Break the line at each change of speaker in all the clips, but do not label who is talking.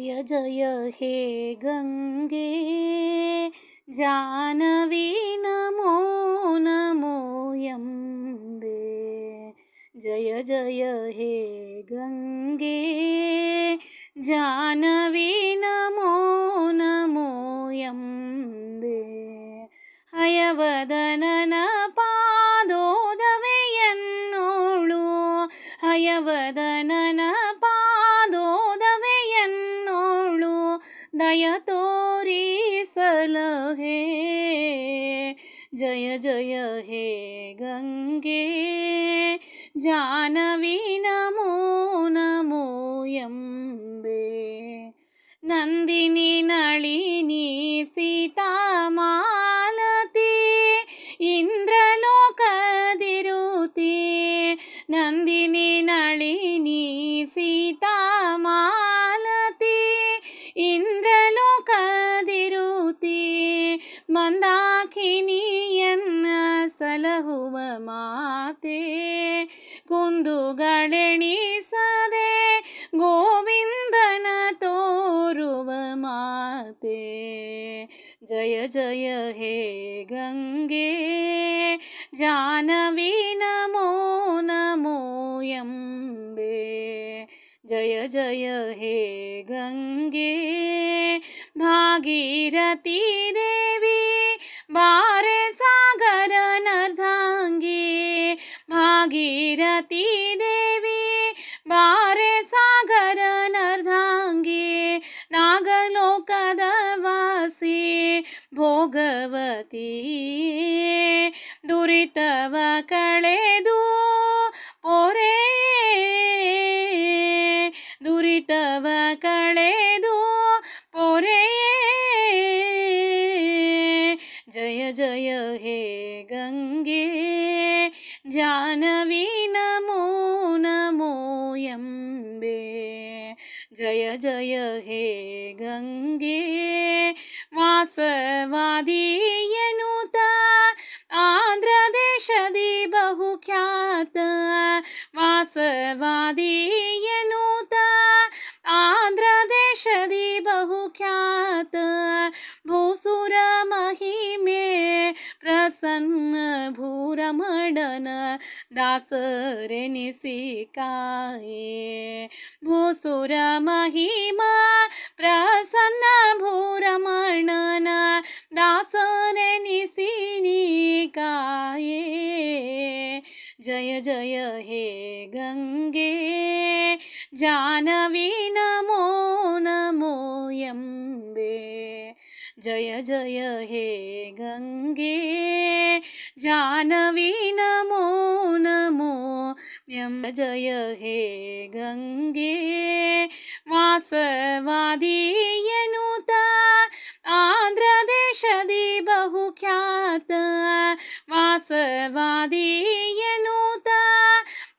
जय जय हे गंगे जानवी नमो नमो यंबे। जय जय हे गंगे जानवी नमो नमो यंबे। ಹಯವದನನ ಪಾದೋದವೆಯನ್ನೋಳು ಹಯವದನನ ಪಾದೋದವೆಯನ್ನೋಳು ದಯ ತೋರಿಸಲಹೇ। ಜಯ ಜಯ ಹೇ ಗಂಗೆ ಜಾನವಿ ನಮೋ ನಮೋ ಎಂಬೆ। ನಂದಿನಿ ನಳಿನಿ ಸೀತಾ ಮಾಲತಿ ಇಂದ್ರಲೋಕದಿರುತಿ ನಂದಿನಿ ನಳಿನಿ ಸೀತಾ ಮಾಲತಿ ಇಂದ್ರಲೋಕದಿರುತಿ ಮಂದಾಕಿನಿಯನ್ನ ಸಲಹುವ ಮಾತೆ ಕುಂದುಗಳೆಣಿಸದೆ ಗೋವಿಂದನ ತೋರುವ ಮಾತೆ। ಜಯ ಜಯ ಹೇ ಗಂಗೆ ಜಾನವಿ ನಮೋ ನಮೋ ಎಂಬೆ। ಜಯ ಜಯ ಹೇ ಗಂಗೆ ಭಾಗೀರಥಿ ದೇವಿ ಬಾರೆ ಸಾಗರ ನರ್ಧಾಂಗಿ ಭಾಗೀರಥಿ ದೇವಿ ಬಾರೆ ಸಾಗರ ನರ್ಧಾಂಗಿ ನಾಗಲೋಕದ ವಾಸಿ ಭೋಗವತಿ ದುರಿತವ ಕಳೆದು ಪೊರೆ ದುರಿತವ ಕಳೆದು ಪೊರೆ। ಜಯ ಜಯ ಹೇ ಗಂಗೆ ಜಾನವಿ ನಮೋ ನಮೋ ಎಂಬೆ। ಜಯ ಜಯ ಹೇ ಗಂಗೆ ವಾಸವಾದಿಯನುತ ಆಂಧ್ರ ದೇಶದಿ ಬಹುಖ್ಯಾತ ವಾಸವಾದಿಯನುತ ಆಂಧ್ರ ದೇಶದಿ ಬಹುಖ್ಯಾತ ಭೂಸುರ ಮಹಿಮೆ ಪ್ರಸನ್ನ ಭೂರಮಣನ ದಾಸರೆನಿಸಿ ಕಾಯೇ। ಭೂಸುರ ಮಹಿಮಾ ಪ್ರಸನ್ನ ಭೂರಮಣನ ದಾಸರೆನಿಸಿ ಕಾಯೇ। ಜಯ ಜಯ ಹೇ ಗಂಗೆ ಜಾನವಿ ನಮೋ ನಮೋ ಎಂಬೆ। ಜಯ ಜಯ ಹೇ ಗಂಗೆ ಜಾನವಿ ನಮೋ ನಮೋ ಎಂಬ। ಜಯ ಹೇ ಗಂಗೆ ವಾಸವಾದಿಯನುತ ಆಂಧ್ರ ದೇಶದಿ ಬಹುಖ್ಯಾತ ವಾಸವಾದಿಯನುತ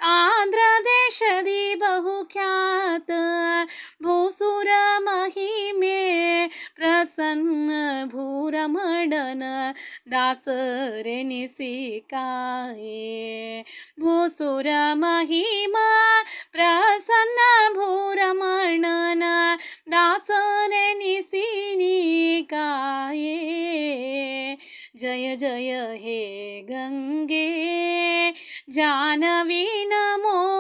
ಆಂಧ್ರ ದೇಶದಿ ಬಹುಖ್ಯಾತ ಭೂಸುರ ಮಹಿಮೆ ಪ್ರಸನ್ನ ಭೂರಮಣನ ದಾಸರೆನಿಸಿ ಕಾಯೇ। ಭೂಸುರ ಮಹಿಮಾ ಪ್ರಸನ್ನ ಭೂರಮಣನ ದಾಸರೆನಿಸಿ ಕಾಯೇ। ಜಯ ಜಯ ಹೇ ಗಂಗೆ ಜಾನವಿ ನಮೋ